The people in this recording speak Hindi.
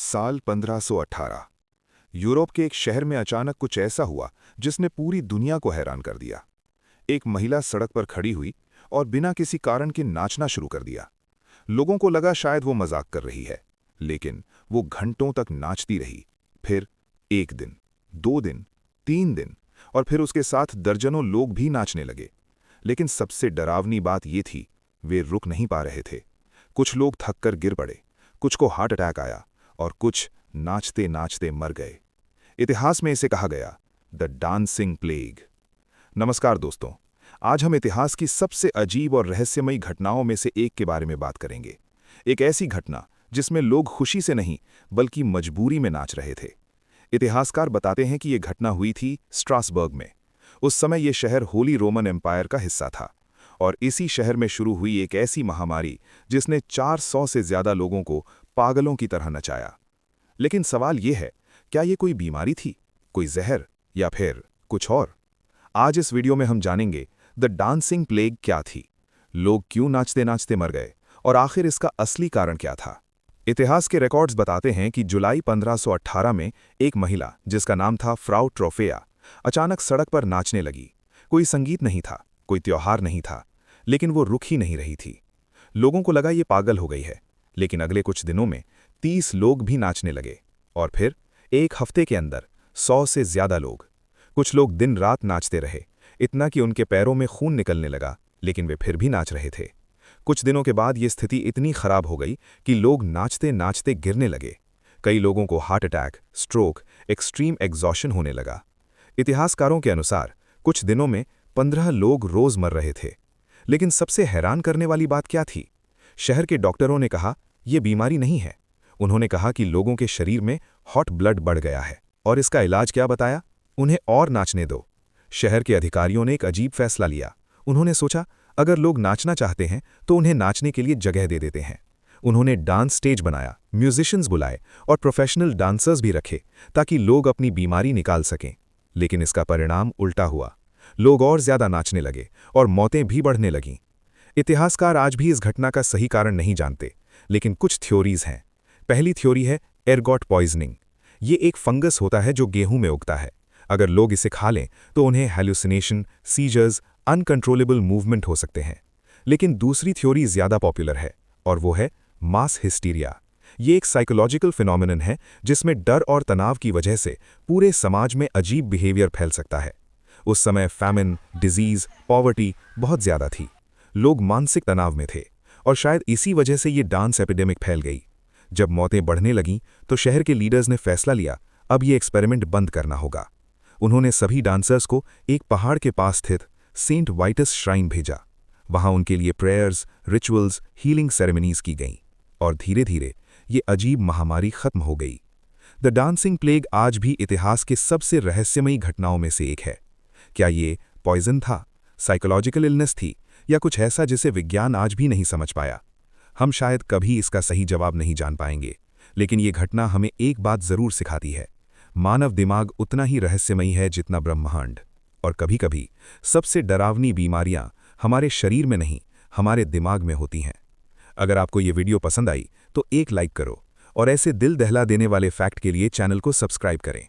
साल 1518 यूरोप के एक शहर में अचानक कुछ ऐसा हुआ जिसने पूरी दुनिया को हैरान कर दिया। एक महिला सड़क पर खड़ी हुई और बिना किसी कारण के नाचना शुरू कर दिया। लोगों को लगा शायद वो मजाक कर रही है, लेकिन वो घंटों तक नाचती रही। फिर 1 दिन, 2 दिन, 3 दिन और फिर उसके साथ दर्जनों लोग भी नाचने लगे। लेकिन सबसे डरावनी बात ये थी, वे रुक नहीं पा रहे थे। कुछ लोग थककर गिर पड़े, कुछ को हार्ट अटैक आया और कुछ नाचते नाचते मर गए। इतिहास में इसे कहा गया द डांसिंग प्लेग। नमस्कार दोस्तों, आज हम इतिहास की सबसे अजीब और रहस्यमयी घटनाओं में से एक के बारे में बात करेंगे। एक ऐसी घटना जिसमें लोग खुशी से नहीं बल्कि मजबूरी में नाच रहे थे। इतिहासकार बताते हैं कि यह घटना हुई थी स्ट्रासबर्ग में। उस समय यह शहर होली रोमन एम्पायर का हिस्सा था और इसी शहर में शुरू हुई एक ऐसी महामारी जिसने 400 से ज्यादा लोगों को पागलों की तरह नचाया। लेकिन सवाल यह है, क्या यह कोई बीमारी थी, कोई जहर या फिर कुछ और? आज इस वीडियो में हम जानेंगे द डांसिंग प्लेग क्या थी, लोग क्यों नाचते नाचते मर गए और आखिर इसका असली कारण क्या था। इतिहास के रिकॉर्ड्स बताते हैं कि जुलाई 1518 में एक महिला जिसका नाम था फ्राउ ट्रोफेया अचानक सड़क पर नाचने लगी। कोई संगीत नहीं था, कोई त्योहार नहीं था, लेकिन वो रुक ही नहीं रही थी। लोगों को लगा ये पागल हो गई है, लेकिन अगले कुछ दिनों में 30 लोग भी नाचने लगे और फिर एक हफ्ते के अंदर 100 से ज्यादा लोग। कुछ लोग दिन रात नाचते रहे, इतना कि उनके पैरों में खून निकलने लगा, लेकिन वे फिर भी नाच रहे थे। कुछ दिनों के बाद ये स्थिति इतनी खराब हो गई कि लोग नाचते नाचते गिरने लगे। कई लोगों को heart attack, stroke, extreme exhaustion होने लगा। इतिहासकारों के अनुसार कुछ दिनों में 15 लोग रोज मर रहे थे। लेकिन सबसे हैरान करने वाली बात क्या थी? शहर के डॉक्टरों ने कहा यह बीमारी नहीं है। उन्होंने कहा कि लोगों के शरीर में हॉट ब्लड बढ़ गया है। और इसका इलाज क्या बताया? उन्हें और नाचने दो। शहर के अधिकारियों ने एक अजीब फैसला लिया। उन्होंने सोचा, अगर लोग नाचना चाहते हैं तो उन्हें नाचने के लिए जगह दे देते हैं। उन्होंने डांस स्टेज बनाया, म्यूजिशियंस बुलाए और प्रोफेशनल डांसर्स भी रखे ताकि लोग अपनी बीमारी निकाल सकें। लेकिन इसका परिणाम उल्टा हुआ। लोग और ज्यादा नाचने लगे और मौतें भी बढ़ने लगीं। इतिहासकार आज भी इस घटना का सही कारण नहीं जानते, लेकिन कुछ थ्योरीज हैं। पहली थ्योरी है एर्गॉट पॉइजनिंग। ये एक फंगस होता है जो गेहूं में उगता है। अगर लोग इसे खा लें तो उन्हें हैल्यूसिनेशन, सीजर्स, अनकंट्रोलेबल मूवमेंट हो सकते हैं। लेकिन दूसरी थ्योरी ज्यादा पॉपुलर है और वो है मास हिस्टीरिया। ये एक साइकोलॉजिकल फिनोमिनन है जिसमें डर और तनाव की वजह से पूरे समाज में अजीब बिहेवियर फैल सकता है। उस समय फैमिन, डिजीज, पॉवर्टी बहुत ज्यादा थी। लोग मानसिक तनाव में थे और शायद इसी वजह से ये डांस एपिडेमिक फैल गई। जब मौतें बढ़ने लगीं तो शहर के लीडर्स ने फैसला लिया, अब ये एक्सपेरिमेंट बंद करना होगा। उन्होंने सभी डांसर्स को एक पहाड़ के पास स्थित सेंट वाइटस श्राइन भेजा। वहां उनके लिए प्रेयर्स, रिचुअल्स, हीलिंग सेरेमनीज की गईं और धीरे धीरे ये अजीब महामारी खत्म हो गई। द डांसिंग प्लेग आज भी इतिहास के सबसे रहस्यमयी घटनाओं में से एक है। क्या ये पॉइजन था, साइकोलॉजिकल इलनेस थी या कुछ ऐसा जिसे विज्ञान आज भी नहीं समझ पाया? हम शायद कभी इसका सही जवाब नहीं जान पाएंगे, लेकिन ये घटना हमें एक बात जरूर सिखाती है, मानव दिमाग उतना ही रहस्यमयी है जितना ब्रह्मांड। और कभी-कभी सबसे डरावनी बीमारियां हमारे शरीर में नहीं, हमारे दिमाग में होती हैं। अगर आपको ये वीडियो पसंद आई तो एक लाइक करो और ऐसे दिल दहला देने वाले फैक्ट के लिए चैनल को सब्सक्राइब करें।